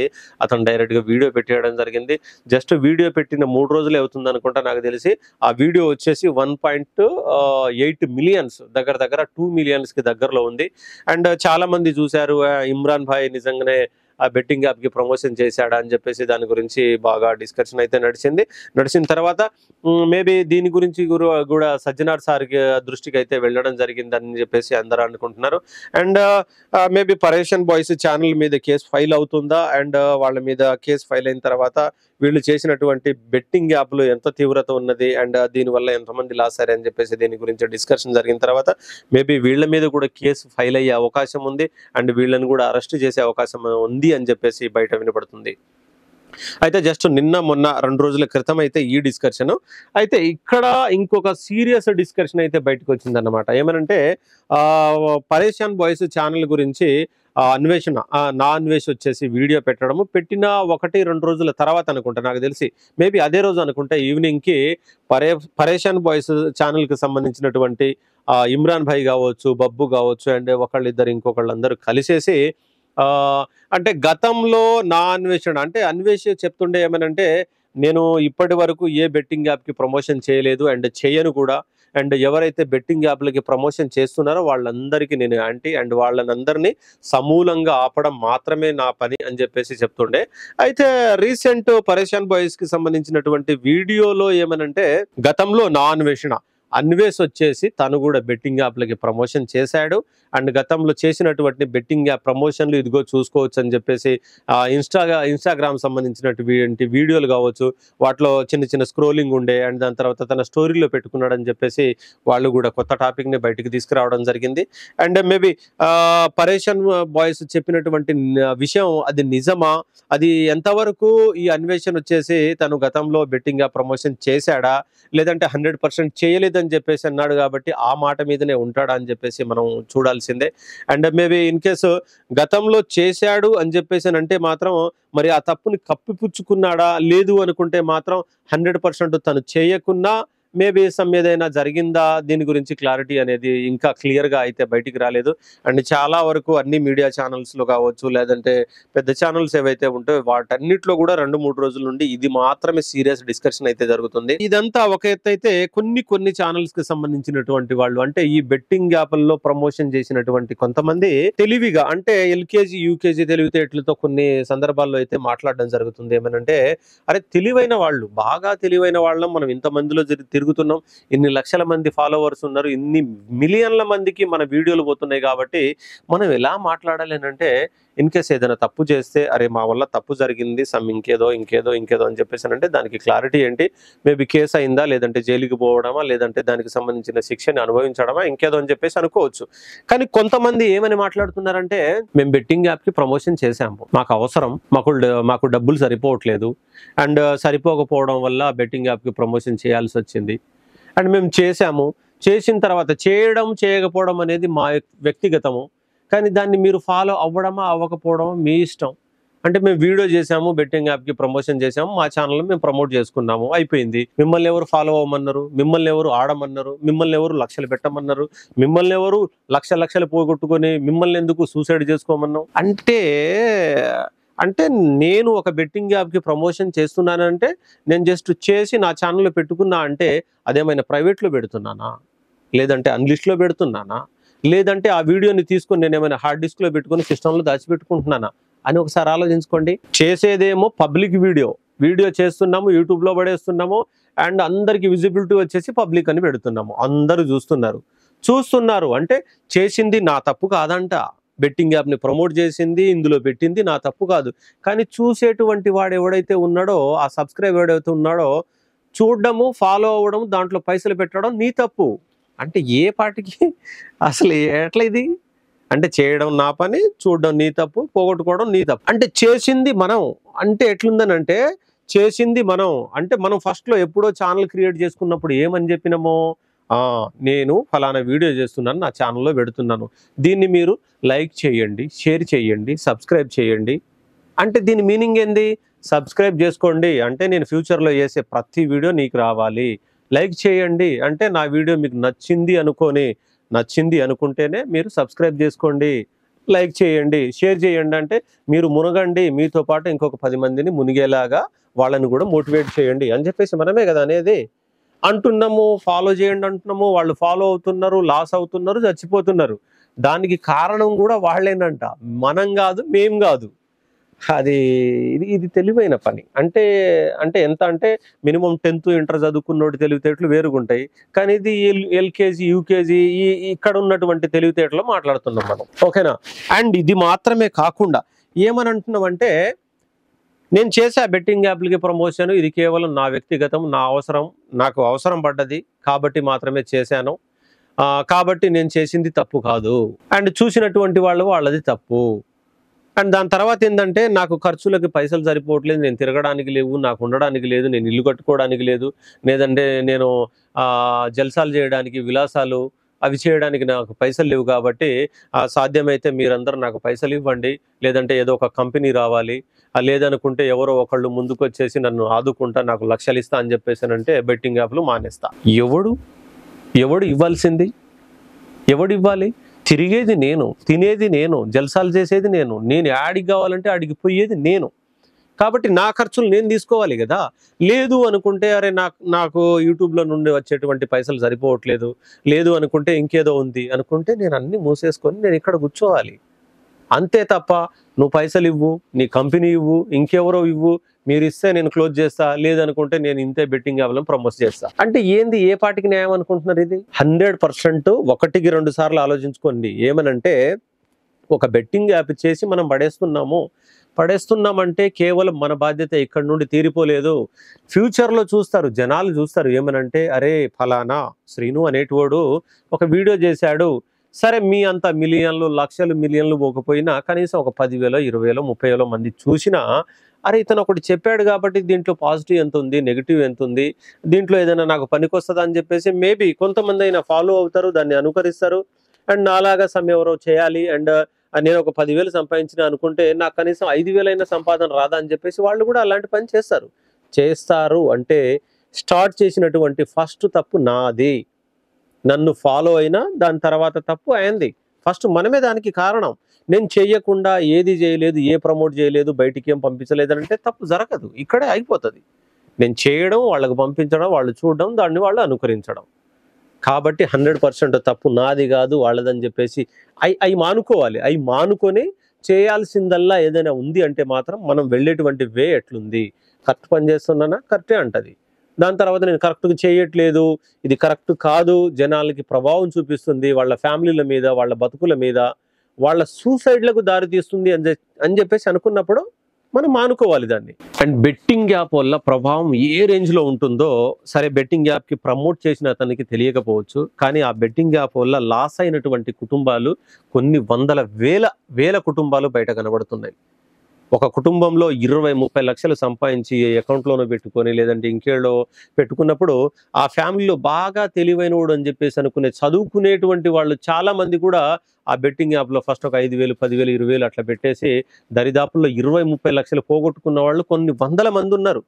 A: అతను డైరెక్ట్ గా వీడియో పెట్టేయడం జరిగింది. జస్ట్ వీడియో పెట్టిన 3 రోజులే అవుతుంది అనుకుంటా నాకు తెలిసి. ఆ వీడియో వచ్చేసి 1.8 మిలియన్స్ దగ్గర 2 మిలియన్స్ కి దగ్గరలో ఉంది. అండ్ చాలా మంది చూశారు ఇమ్రాన్ భాయ్ నిజంగానే ఆ బెట్టింగ్ యాప్ కి ప్రమోషన్ చేశాడా అని చెప్పేసి దాని గురించి బాగా డిస్కషన్ అయితే నడిచిన తర్వాత మేబీ దీని గురించి కూడా సజ్జనార్ సార్ దృష్టికి అయితే వెళ్ళడం జరిగిందని చెప్పేసి అందరూ అనుకుంటున్నారు. అండ్ మేబీ పరేషాన్ బాయ్స్ ఛానల్ మీద కేసు ఫైల్ అవుతుందా, అండ్ వాళ్ళ మీద కేసు ఫైల్ అయిన తర్వాత వీళ్ళు చేసినటువంటి బెట్టింగ్ యాప్లు ఎంత తీవ్రత ఉన్నది, అండ్ దీనివల్ల ఎంతమంది లాస్ అయ్యారు అని చెప్పేసి దీని గురించి డిస్కషన్ జరిగిన తర్వాత మేబీ వీళ్ళ మీద కూడా కేసు ఫైల్ అయ్యే అవకాశం ఉంది. అండ్ వీళ్ళని కూడా అరెస్ట్ చేసే అవకాశం ఉంది అని చెప్పేసి బయట వినపడుతుంది. అయితే జస్ట్ నిన్న మొన్న 2 రోజుల క్రితం అయితే ఈ డిస్కషన్ అయితే ఇక్కడ ఇంకొక సీరియస్ డిస్కషన్ అయితే బయటకు వచ్చింది అన్నమాట. ఏమనంటే పరేషాన్ బాయ్స్ ఛానల్ గురించి అన్వేష్ వచ్చేసి వీడియో పెట్టిన 1-2 రోజుల తర్వాత అనుకుంటా, నాకు తెలిసి మేబీ అదే రోజు అనుకుంటా ఈవినింగ్ కి పరేషాన్ బాయ్స్ ఛానల్ కి సంబంధించినటువంటి ఇమ్రాన్ భాయ్ కావచ్చు, బబ్బు కావచ్చు, అండ్ ఒకళ్ళిద్దరు ఇంకొకళ్ళందరూ కలిసేసి అంటే గతంలో అన్వేష్ చెప్తుండే ఏమనంటే నేను ఇప్పటి వరకు ఏ బెట్టింగ్ యాప్ కి ప్రమోషన్ చేయలేదు అండ్ చేయను కూడా. అండ్ ఎవరైతే బెట్టింగ్ యాప్లకి ప్రమోషన్ చేస్తున్నారో వాళ్ళందరికీ నేను యాంటీ, అండ్ వాళ్ళందరినీ సమూలంగా ఆపడం మాత్రమే నా పని అని చెప్పేసి చెప్తుండే. అయితే రీసెంట్ పరేషాన్ బాయ్స్ కి సంబంధించినటువంటి వీడియోలో ఏమనంటే గతంలో అన్వేష్ వచ్చేసి తను కూడా బెట్టింగ్ యాప్లకి ప్రమోషన్ చేశాడు. అండ్ గతంలో చేసినటువంటి బెట్టింగ్ యాప్ ప్రమోషన్లు ఇదిగో చూసుకోవచ్చు అని చెప్పేసి ఇన్స్టాగ్రామ్ సంబంధించినటువంటి వీడియోలు కావచ్చు, వాటిలో చిన్న స్క్రోలింగ్ ఉండే, అండ్ దాని తర్వాత తన స్టోరీలో పెట్టుకున్నాడని చెప్పేసి వాళ్ళు కూడా కొత్త టాపిక్ ని బయటికి తీసుకురావడం జరిగింది. అండ్ మేబీ పరేషాన్ బాయ్స్ చెప్పినటువంటి విషయం అది నిజమా, అది ఎంతవరకు ఈ అన్వేషణ వచ్చేసి తను గతంలో బెట్టింగ్ యాప్ ప్రమోషన్ చేశాడా, లేదంటే 100% చేయలేదని అని చెప్పేసి అన్నాడు కాబట్టి ఆ మాట మీదనే ఉంటాడా అని చెప్పేసి మనం చూడాల్సిందే. అండ్ మేబీ ఇన్ కేసు గతంలో చేశాడు అని చెప్పేసి అంటే మాత్రం మరి ఆ తప్పుని కప్పిపుచ్చుకున్నాడా లేదు అనుకుంటే మాత్రం 100% తను చేయకున్నా మేబీ ఏదైనా జరిగిందా దీని గురించి క్లారిటీ అనేది ఇంకా క్లియర్గా అయితే బయటికి రాలేదు. అండ్ చాలా వరకు అన్ని మీడియా ఛానల్స్లో కావచ్చు, లేదంటే పెద్ద ఛానల్స్ ఏవైతే ఉంటాయో వాటన్నిటిలో కూడా 2-3 రోజుల నుండి ఇది మాత్రమే సీరియస్ డిస్కషన్ అయితే జరుగుతుంది. ఇదంతా ఒక ఎత్తు అయితే కొన్ని ఛానల్స్ కి సంబంధించినటువంటి వాళ్ళు అంటే ఈ బెట్టింగ్ యాప్ల్లో ప్రమోషన్ చేసినటువంటి కొంతమంది తెలివిగా అంటే ఎల్కేజీ యూకేజీ తెలివితేటలతో కొన్ని సందర్భాల్లో అయితే మాట్లాడడం జరుగుతుంది. ఏమనంటే అరే తెలివైన వాళ్ళు, బాగా తెలివైన వాళ్ళం మనం ఇంతమందిలో తిరుగుతున్నాం, ఇన్ని లక్షల మంది ఫాలోవర్స్ ఉన్నారు, ఇన్ని మిలియన్ల మందికి మన వీడియోలు పోతున్నాయి కాబట్టి మనం ఎలా మాట్లాడాలి అంటే ఇన్ కేస్ ఏదైనా తప్పు చేస్తే అరే మా వల్ల తప్పు జరిగింది సమ్ ఇంకేదో అని చెప్పేసి అంటే దానికి క్లారిటీ ఏంటి, మేబీ కేసు అయిందా, లేదంటే జైలుకి పోవడమా, లేదంటే దానికి సంబంధించిన శిక్షని అనుభవించడమా, ఇంకేదో అని చెప్పేసి అనుకోవచ్చు. కానీ కొంతమంది ఏమని మాట్లాడుతున్నారంటే మేము బెట్టింగ్ యాప్కి ప్రమోషన్ చేశాము, మాకు అవసరం, మాకు డబ్బులు సరిపోవట్లేదు అండ్ సరిపోకపోవడం వల్ల బెట్టింగ్ యాప్కి ప్రమోషన్ చేయాల్సి వచ్చింది అండ్ మేము చేశాము, చేసిన తర్వాత చేయడం చేయకపోవడం అనేది మా వ్యక్తిగతము, కానీ దాన్ని మీరు ఫాలో అవ్వడమా అవ్వకపోవడమా మీ ఇష్టం. అంటే మేము వీడియో చేసాము, బెట్టింగ్ యాప్కి ప్రమోషన్ చేసాము, మా ఛానల్లో మేము ప్రమోట్ చేసుకున్నాము, అయిపోయింది. మిమ్మల్ని ఎవరు ఫాలో అవ్వమన్నారు, మిమ్మల్ని ఎవరు ఆడమన్నారు, మిమ్మల్ని ఎవరు లక్షలు పెట్టమన్నారు, మిమ్మల్ని ఎవరు లక్షలు పోగొట్టుకొని మిమ్మల్ని ఎందుకు సూసైడ్ చేసుకోమన్నాం అంటే నేను ఒక బెట్టింగ్ యాప్కి ప్రమోషన్ చేస్తున్నానంటే నేను జస్ట్ చేసి నా ఛానల్లో పెట్టుకున్నా అంటే అదేమైనా ప్రైవేట్లో పెడుతున్నానా, లేదంటే అన్లిస్ట్లో పెడుతున్నానా, లేదంటే ఆ వీడియోని తీసుకొని నేను ఏమైనా హార్డ్ డిస్క్లో పెట్టుకొని సిస్టంలో దాచిపెట్టుకుంటున్నానా అని ఒకసారి ఆలోచించుకోండి. చేసేదేమో పబ్లిక్ వీడియో చేస్తున్నాము, యూట్యూబ్లో పడేస్తున్నాము అండ్ అందరికి విజిబిలిటీ వచ్చేసి పబ్లిక్ అని పెడుతున్నాము, అందరూ చూస్తున్నారు అంటే చేసింది నా తప్పు కాదంట, బెట్టింగ్ యాప్ని ప్రమోట్ చేసింది ఇందులో పెట్టింది నా తప్పు కాదు, కానీ చూసేటువంటి వాడు ఎవడైతే ఉన్నాడో ఆ సబ్స్క్రైబ్ ఎవడైతే ఉన్నాడో చూడడము ఫాలో అవ్వడం దాంట్లో పైసలు పెట్టడం నీ తప్పు. అంటే ఏ పాటికి అసలు ఎట్లా ఇది అంటే చేయడం నా పని, చూడడం నీ తప్పు, పోగొట్టుకోవడం నీ తప్పు. అంటే చేసింది మనం అంటే ఎట్లుందనంటే చేసింది మనం అంటే మనం ఫస్ట్లో ఎప్పుడో ఛానల్ క్రియేట్ చేసుకున్నప్పుడు ఏమని చెప్పినామో నేను ఫలానా వీడియో చేస్తున్నాను, నా ఛానల్లో పెడుతున్నాను, దీన్ని మీరు లైక్ చేయండి, షేర్ చేయండి, సబ్స్క్రైబ్ చేయండి. అంటే దీని మీనింగ్ ఏంది, సబ్స్క్రైబ్ చేసుకోండి అంటే నేను ఫ్యూచర్లో చేసే ప్రతి వీడియో నీకు రావాలి, లైక్ చేయండి అంటే నా వీడియో మీకు నచ్చింది అనుకుంటేనే మీరు సబ్స్క్రైబ్ చేసుకోండి, లైక్ చేయండి, షేర్ చేయండి అంటే మీరు మునగండి, మీతో పాటు ఇంకొక 10 మందిని మునిగేలాగా వాళ్ళని కూడా మోటివేట్ చేయండి అని చెప్పేసి మనమే కదా అనేది అంటున్నాము. ఫాలో చేయండి అంటున్నాము, వాళ్ళు ఫాలో అవుతున్నారు, లాస్ అవుతున్నారు, చచ్చిపోతున్నారు. దానికి కారణం కూడా వాళ్ళేనంట, మనం కాదు, మేం కాదు. ఇది తెలివైన పని. అంటే ఎంత అంటే మినిమం 10th ఇంటర్ చదువుకున్నోటి తెలివితేటలు వేరుగుంటాయి, కానీ ఇది ఎల్కేజీ యూకేజీ ఇక్కడ ఉన్నటువంటి తెలివితేటలు మాట్లాడుతున్నాం మనం, ఓకేనా. అండ్ ఇది మాత్రమే కాకుండా ఏమని అంటున్నామంటే నేను చేసా బెట్టింగ్ యాప్లకి ప్రమోషన్, ఇది కేవలం నా వ్యక్తిగతం, నా అవసరం, నాకు అవసరం పడ్డది కాబట్టి మాత్రమే చేశాను, కాబట్టి నేను చేసింది తప్పు కాదు అండ్ చూసినటువంటి వాళ్ళది తప్పు. అండ్ దాని తర్వాత ఏంటంటే నాకు ఖర్చులకి పైసలు సరిపోవట్లేదు, నేను తిరగడానికి లేవు, నాకు ఉండడానికి లేదు, నేను ఇల్లు కట్టుకోవడానికి లేదు, లేదంటే నేను జల్సాలు చేయడానికి, విలాసాలు అవి చేయడానికి నాకు పైసలు లేవు కాబట్టి సాధ్యమైతే మీరందరూ నాకు పైసలు ఇవ్వండి, లేదంటే ఏదో ఒక కంపెనీ రావాలి, లేదనుకుంటే ఎవరో ఒకళ్ళు ముందుకు వచ్చేసి నన్ను ఆదుకుంటా, నాకు లక్షలు ఇస్తా అని చెప్పేసానంటే బెట్టింగ్ యాప్లు మానేస్తా. ఎవడు ఇవ్వాల్సింది, ఎవడు ఇవ్వాలి? తిరిగేది నేను, తినేది నేను, జల్సాలు చేసేది నేను ఆడికి కావాలంటే ఆడికి పోయేది నేను, కాబట్టి నా ఖర్చులు నేను తీసుకోవాలి కదా. లేదు అనుకుంటే అరే నాకు యూట్యూబ్లో నుండి వచ్చేటువంటి పైసలు సరిపోవట్లేదు, లేదు అనుకుంటే ఇంకేదో ఉంది అనుకుంటే నేను అన్ని మూసేసుకొని నేను ఇక్కడ కూర్చోవాలి అంతే తప్ప నువ్వు పైసలు ఇవ్వు, నీ కంపెనీ ఇవ్వు, ఇంకెవరో ఇవ్వు, మీరు ఇస్తే నేను క్లోజ్ చేస్తా, లేదనుకుంటే నేను ఇంతే బెట్టింగ్ యాప్లను ప్రమోట్ చేస్తా అంటే ఏంది, ఏ పాటికి న్యాయం అనుకుంటున్నారు? ఇది 100% 1-2 సార్లు ఆలోచించుకోండి. ఏమనంటే ఒక బెట్టింగ్ యాప్ చేసి మనం పడేస్తున్నామంటే కేవలం మన బాధ్యత ఇక్కడ నుండి తీరిపోలేదు. ఫ్యూచర్లో జనాలు చూస్తారు ఏమనంటే అరే ఫలానా శ్రీను అనేటివాడు ఒక వీడియో చేశాడు, సరే మీ అంత మిలియన్లు లక్షలు మిలియన్లు పోకపోయినా కనీసం ఒక 10,000 20,000 30,000 మంది చూసినా అరే ఇతను ఒకటి చెప్పాడు కాబట్టి దీంట్లో పాజిటివ్ ఎంత ఉంది, నెగిటివ్ ఎంత ఉంది, దీంట్లో ఏదైనా నాకు పనికొస్తుందా అని చెప్పేసి మేబీ కొంతమంది అయినా ఫాలో అవుతారు, దాన్ని అనుకరిస్తారు. అండ్ నాలాగా ఎవరో చేయాలి అండ్ నేను ఒక 10,000 సంపాదించిన అనుకుంటే నాకు కనీసం 5,000 అయినా సంపాదన రాదా అని చెప్పేసి వాళ్ళు కూడా అలాంటి పని చేస్తారు. చేస్తారు అంటే స్టార్ట్ చేసినటువంటి ఫస్ట్ తప్పు నాది. నన్ను ఫాలో అయినా దాని తర్వాత తప్పు అయింది. ఫస్ట్ మనమే దానికి కారణం. నేను చెయ్యకుండా ఏది చేయలేదు, ఏ ప్రమోట్ చేయలేదు, బయటికి ఏం పంపించలేదు అంటే తప్పు జరగదు. ఇక్కడే అయిపోతుంది. నేను చేయడం, వాళ్ళకి పంపించడం, వాళ్ళు చూడడం, దాన్ని వాళ్ళు అనుకరించడం. కాబట్టి 100% తప్పు నాది కాదు వాళ్ళదని చెప్పేసి అయి మానుకోవాలి. అయి మానుకొని చేయాల్సిందల్లా ఏదైనా ఉంది అంటే మాత్రం మనం వెళ్ళేటువంటి వే ఎట్లుంది, కరెక్ట్ పని చేస్తున్నానా, కరెక్టే అంటది. దాని తర్వాత నేను కరెక్ట్గా చేయట్లేదు, ఇది కరెక్ట్ కాదు, జనాలకి ప్రభావం చూపిస్తుంది, వాళ్ళ ఫ్యామిలీల మీద, వాళ్ళ బతుకుల మీద, వాళ్ళ సూసైడ్లకు దారి తీస్తుంది అని చెప్పేసి అనుకున్నప్పుడు మనం మానుకోవాలి దాన్ని. అండ్ బెట్టింగ్ యాప్ వల్ల ప్రభావం ఏ రేంజ్లో ఉంటుందో, సరే బెట్టింగ్ యాప్కి ప్రమోట్ చేసిన అతనికి తెలియకపోవచ్చు, కానీ ఆ బెట్టింగ్ యాప్ వల్ల లాస్ అయినటువంటి కుటుంబాలు కొన్ని వందల వేల కుటుంబాలు బయట కనబడుతున్నాయి. ఒక కుటుంబంలో 20-30 లక్షలు సంపాదించి అకౌంట్లోనో పెట్టుకొని లేదంటే ఇంకేళ్ళో పెట్టుకున్నప్పుడు ఆ ఫ్యామిలీలో బాగా తెలివైనవాడు అని చెప్పేసి అనుకునే చదువుకునేటువంటి వాళ్ళు చాలా మంది కూడా ఆ బెట్టింగ్ యాప్లో ఫస్ట్ ఒక 5,000, 10,000, 20,000 అట్లా పెట్టేసి దరిదాపుల్లో 20-30 లక్షలు పోగొట్టుకున్న వాళ్ళు కొన్ని వందల మంది ఉన్నారు.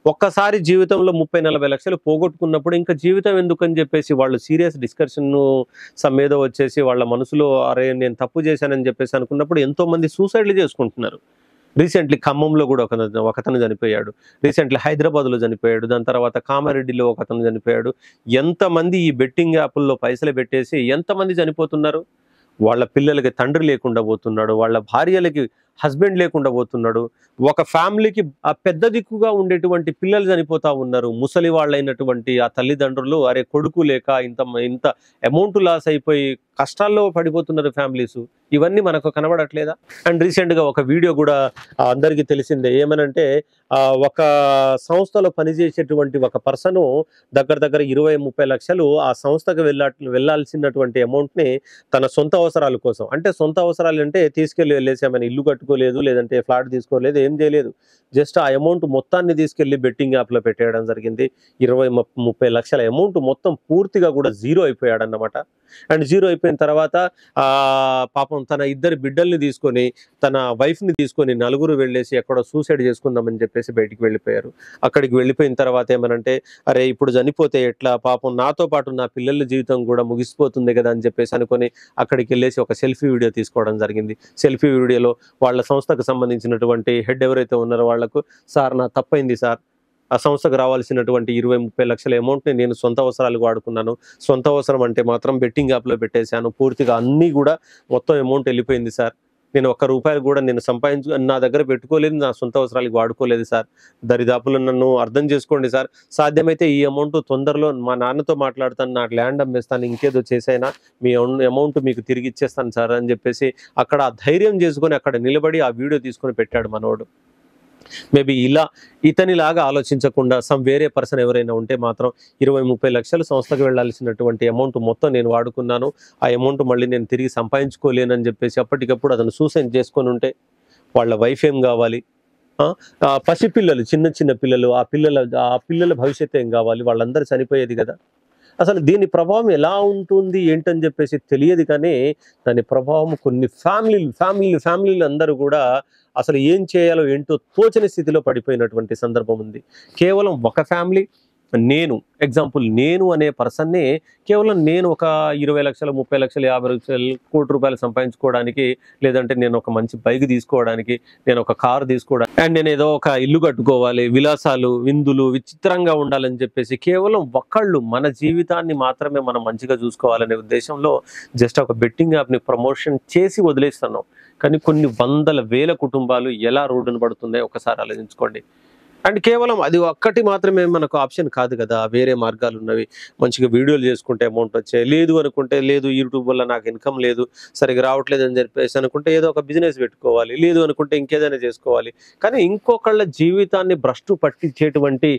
A: ఒక్కసారి జీవితంలో 30-40 లక్షలు పోగొట్టుకున్నప్పుడు ఇంకా జీవితం ఎందుకని చెప్పేసి వాళ్ళు సీరియస్ డిస్కషన్ మీద వచ్చేసి వాళ్ళ మనసులో అరే నేను తప్పు చేశానని చెప్పేసి అనుకున్నప్పుడు ఎంతో మంది సూసైడ్లు చేసుకుంటున్నారు. రీసెంట్లీ ఖమ్మంలో కూడా ఒకతను చనిపోయాడు. రీసెంట్లీ హైదరాబాద్లో చనిపోయాడు. దాని తర్వాత కామారెడ్డిలో ఒకతను చనిపోయాడు. ఎంతమంది ఈ బెట్టింగ్ యాప్ల్లో పైసలు పెట్టేసి ఎంతమంది చనిపోతున్నారు. వాళ్ళ పిల్లలకి తండ్రి లేకుండా పోతున్నాడు, వాళ్ళ భార్యలకి హస్బెండ్ లేకుండా పోతున్నాడు, ఒక ఫ్యామిలీకి ఆ పెద్ద దిక్కుగా ఉండేటువంటి పిల్లలు చనిపోతా ఉన్నారు. ముసలి వాళ్ళైనటువంటి ఆ తల్లిదండ్రులు అరే కొడుకు లేక ఇంత అమౌంట్ లాస్ అయిపోయి కష్టాల్లో పడిపోతున్నారు ఫ్యామిలీస్. ఇవన్నీ మనకు కనబడట్లేదా? అండ్ రీసెంట్గా ఒక వీడియో కూడా అందరికీ తెలిసిందే. ఏమనంటే ఒక సంస్థలో పనిచేసేటువంటి ఒక పర్సను దగ్గర 20-30 లక్షలు ఆ సంస్థకు వెళ్ళాల్సినటువంటి అమౌంట్ని తన సొంత అవసరాల కోసం, అంటే సొంత అవసరాలు అంటే వెళ్ళేసి ఏమైనా ఇల్లు కట్టుకోలేదు, లేదంటే ఫ్లాట్ తీసుకోలేదు, ఏం చేయలేదు, జస్ట్ ఆ అమౌంట్ మొత్తాన్ని తీసుకెళ్లి బెట్టింగ్ యాప్లో పెట్టేయడం జరిగింది. 20-30 లక్షల అమౌంట్ మొత్తం పూర్తిగా కూడా జీరో అయిపోయాడు అన్నమాట. అండ్ జీరో అయిపోయిన తర్వాత పాపం తన 2 బిడ్డల్ని తీసుకొని, తన వైఫ్ని తీసుకొని నలుగురు వెళ్ళేసి ఎక్కడో సూసైడ్ చేసుకుందామని చెప్పేసి బయటికి వెళ్ళిపోయారు. అక్కడికి వెళ్ళిపోయిన తర్వాత ఏమనంటే అరే ఇప్పుడు చనిపోతే ఎట్లా, పాపం నాతో పాటు నా పిల్లల జీవితం కూడా ముగిసిపోతుంది కదా అని చెప్పేసి అనుకొని అక్కడికి వెళ్ళేసి ఒక సెల్ఫీ వీడియో తీసుకోవడం జరిగింది. సెల్ఫీ వీడియోలో వాళ్ళ సంస్థకు సంబంధించినటువంటి హెడ్ ఎవరైతే ఉన్నారో వాళ్లకు, సార్ నా తప్పైంది సార్, ఆ సంస్థకు రావాల్సినటువంటి 20-30 లక్షల అమౌంట్ని నేను సొంత అవసరాలకు వాడుకున్నాను, సొంత అవసరం అంటే మాత్రం బెట్టింగ్ యాప్లో పెట్టేశాను, పూర్తిగా అన్నీ కూడా మొత్తం అమౌంట్ వెళ్ళిపోయింది సార్, నేను ₹1 కూడా నేను నా దగ్గర పెట్టుకోలేదు, నా సొంత అవసరాలకు వాడుకోలేదు సార్, దరిదాపులో నన్ను అర్థం చేసుకోండి సార్, సాధ్యమైతే ఈ అమౌంట్ తొందరలో మా నాన్నతో మాట్లాడతాను, నాకు ల్యాండ్ అమ్మేస్తాను, ఇంకేదో చేసైనా మీ అమౌంట్ మీకు తిరిగి ఇచ్చేస్తాను సార్ అని చెప్పేసి అక్కడ ధైర్యం చేసుకొని అక్కడ నిలబడి ఆ వీడియో తీసుకొని పెట్టాడు మనోడు. మేబీ ఇలా ఇతనిలాగా ఆలోచించకుండా వేరే పర్సన్ ఎవరైనా ఉంటే మాత్రం 20-30 లక్షలు సంస్థకు వెళ్ళాల్సినటువంటి అమౌంట్ మొత్తం నేను వాడుకున్నాను, ఆ అమౌంట్ మళ్ళీ నేను తిరిగి సంపాదించుకోలేనని చెప్పేసి అప్పటికప్పుడు అతను సూసైడ్ చేసుకొని ఉంటే వాళ్ళ వైఫ్ ఏం కావాలి, పసిపిల్లలు, చిన్న పిల్లలు, ఆ పిల్లల భవిష్యత్తు ఏం కావాలి, వాళ్ళందరూ చనిపోయేది కదా. అసలు దీని ప్రభావం ఎలా ఉంటుంది ఏంటని చెప్పేసి తెలియదు, కానీ దాని ప్రభావం కొన్ని ఫ్యామిలీలు అందరూ కూడా అసలు ఏం చేయాలో ఏంటో తోచని స్థితిలో పడిపోయినటువంటి సందర్భం ఉంది. కేవలం ఒక ఫ్యామిలీ, నేను అనే పర్సన్నే కేవలం నేను ఒక 20 లక్షలు, 30 లక్షలు, 50 లక్షలు, ₹1,00,00,000 సంపాదించుకోవడానికి, లేదంటే నేను ఒక మంచి బైక్ తీసుకోవడానికి, నేను ఒక కారు తీసుకోవడానికి, అండ్ నేను ఏదో ఒక ఇల్లు కట్టుకోవాలి, విలాసాలు విందులు విచిత్రంగా ఉండాలని చెప్పేసి కేవలం ఒకళ్ళు మన జీవితాన్ని మాత్రమే మనం మంచిగా చూసుకోవాలనే ఉద్దేశంలో జస్ట్ ఒక బెట్టింగ్ యాప్ని ప్రమోషన్ చేసి వదిలేస్తున్నాం. కానీ కొన్ని వందల వేల కుటుంబాలు ఎలా రోడ్డున పడుతున్నాయో ఒకసారి ఆలోచించుకోండి. అండ్ కేవలం అది ఒక్కటి మాత్రమే మనకు ఆప్షన్ కాదు కదా, వేరే మార్గాలు ఉన్నవి. మంచిగా వీడియోలు చేసుకుంటే అమౌంట్ వచ్చాయి, లేదు అనుకుంటే లేదు యూట్యూబ్ వల్ల నాకు ఇన్కమ్ లేదు, సరిగ్గా రావట్లేదు అని చెప్పేసి అనుకుంటే ఏదో ఒక బిజినెస్ పెట్టుకోవాలి, లేదు అనుకుంటే ఇంకేదైనా చేసుకోవాలి. కానీ ఇంకొకళ్ళ జీవితాన్ని భ్రష్టు పట్టించేటువంటి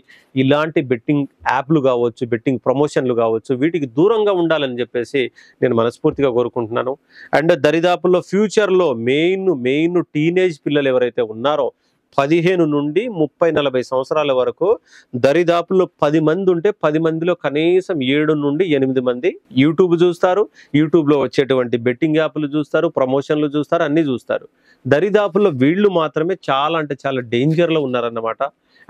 A: ఇలాంటి బెట్టింగ్ యాప్లు కావచ్చు, బెట్టింగ్ ప్రమోషన్లు కావచ్చు, వీటికి దూరంగా ఉండాలని చెప్పేసి నేను మనస్ఫూర్తిగా కోరుకుంటున్నాను. అండ్ దరిదాపుల్లో ఫ్యూచర్లో మెయిన్ టీనేజ్ పిల్లలు ఎవరైతే ఉన్నారో 15 నుండి 30-40 సంవత్సరాల వరకు దరిదాపుల్లో 10 మంది ఉంటే 10 మందిలో కనీసం 7 నుండి 8 మంది యూట్యూబ్ చూస్తారు. యూట్యూబ్లో వచ్చేటువంటి బెట్టింగ్ యాప్లు చూస్తారు, ప్రమోషన్లు చూస్తారు, అన్నీ చూస్తారు. దరిదాపుల్లో వీళ్ళు మాత్రమే చాలా అంటే చాలా డేంజర్లో ఉన్నారన్నమాట.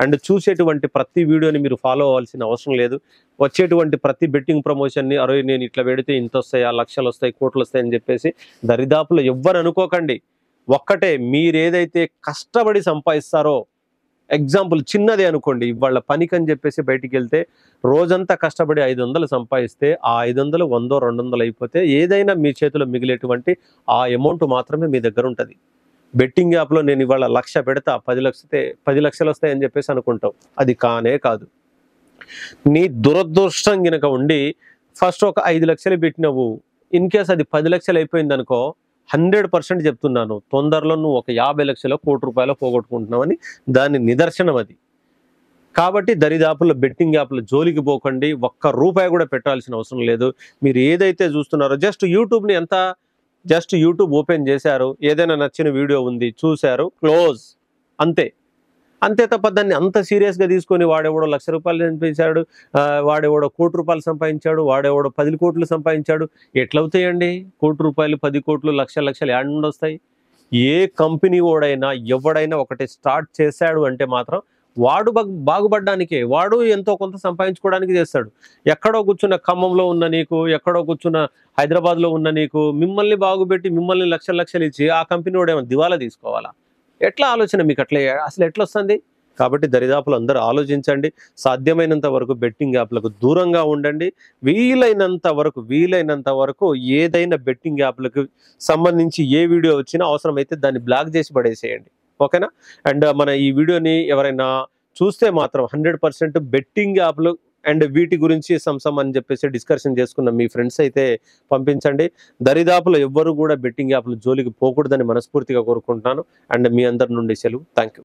A: అండ్ చూసేటువంటి ప్రతి వీడియోని మీరు ఫాలో అవ్వాల్సిన అవసరం లేదు. వచ్చేటువంటి ప్రతి బెట్టింగ్ ప్రమోషన్ని అరే నేను ఇట్లా పెడితే ఇంత వస్తాయా, లక్షలు వస్తాయి, కోట్లు వస్తాయి అని చెప్పేసి దరిదాపుల్లో ఎవ్వరు అనుకోకండి. ఒక్కటే, మీరేదైతే కష్టపడి సంపాదిస్తారో, ఎగ్జాంపుల్ చిన్నదే అనుకోండి, ఇవాళ పనికని చెప్పేసి బయటికి వెళ్తే రోజంతా కష్టపడి 500 సంపాదిస్తే ఆ 500 100 200 అయిపోతే ఏదైనా మీ చేతిలో మిగిలేటువంటి ఆ అమౌంట్ మాత్రమే మీ దగ్గర ఉంటుంది. బెట్టింగ్ యాప్లో నేను ఇవాళ 1,00,000 పెడతా 10 లక్షలు వస్తాయని చెప్పేసి అనుకుంటావు, అది కానే కాదు. నీ దురదృష్టం గినక ఉండి ఫస్ట్ ఒక 5 లక్షలు పెట్టినవు, ఇన్ కేస్ అది 10 లక్షలు అయిపోయింది అనుకో, 100% చెప్తున్నాను, తొందరలో నువ్వు ఒక 50 లక్షలు, ₹1,00,00,000 పోగొట్టుకుంటున్నావని దాని నిదర్శనం అది. కాబట్టి దరిదాపుల్లో బెట్టింగ్ యాప్ల జోలికి పోకండి. ₹1 కూడా పెట్టాల్సిన అవసరం లేదు. మీరు ఏదైతే చూస్తున్నారో జస్ట్ యూట్యూబ్ ఓపెన్ చేశారు, ఏదైనా నచ్చిన వీడియో ఉంది చూశారు, క్లోజ్, అంతే. అంతే తప్ప దాన్ని అంత సీరియస్గా తీసుకొని వాడెవడో ₹1,00,000 సంపాదించాడు, వాడెవడో ₹1,00,00,000 సంపాదించాడు, వాడెవడో 10 కోట్లు సంపాదించాడు. ఎట్లవుతాయండి? ₹1,00,00,000 10 కోట్లు లక్షలు యాడ్ నుండి వస్తాయి? ఏ కంపెనీ ఓడైనా ఎవడైనా ఒకటి స్టార్ట్ చేశాడు అంటే మాత్రం వాడు బాగుపడడానికే, వాడు ఎంతో కొంత సంపాదించుకోవడానికి చేస్తాడు. ఎక్కడో కూర్చున్న ఖమ్మంలో ఉన్న నీకు, ఎక్కడో కూర్చున్న హైదరాబాద్లో ఉన్న నీకు, మిమ్మల్ని బాగుపెట్టి మిమ్మల్ని లక్షలు ఇచ్చి ఆ కంపెనీ వాడు ఏమైనా దివాలా తీసుకోవాలా? ఎట్లా ఆలోచన మీకు? అసలు ఎట్లా వస్తుంది? కాబట్టి దరిదాపులు అందరూ ఆలోచించండి. సాధ్యమైనంత వరకు బెట్టింగ్ యాప్లకు దూరంగా ఉండండి. వీలైనంత వరకు ఏదైనా బెట్టింగ్ యాప్లకు సంబంధించి ఏ వీడియో వచ్చినా అవసరమైతే దాన్ని బ్లాక్ చేసి పడేసేయండి. ఓకేనా? అండ్ మన ఈ వీడియోని ఎవరైనా చూస్తే మాత్రం 100% బెట్టింగ్ యాప్లు అండ్ వీటి గురించి అని చెప్పేసి డిస్కషన్ చేసుకున్న మీ ఫ్రెండ్స్ అయితే పంపించండి. దరిదాపులో ఎవ్వరు కూడా బెట్టింగ్ యాప్లు జోలికి పోకూడదని మనస్ఫూర్తిగా కోరుకుంటున్నాను. అండ్ మీ అందరి నుండి సెలవు. Thank you.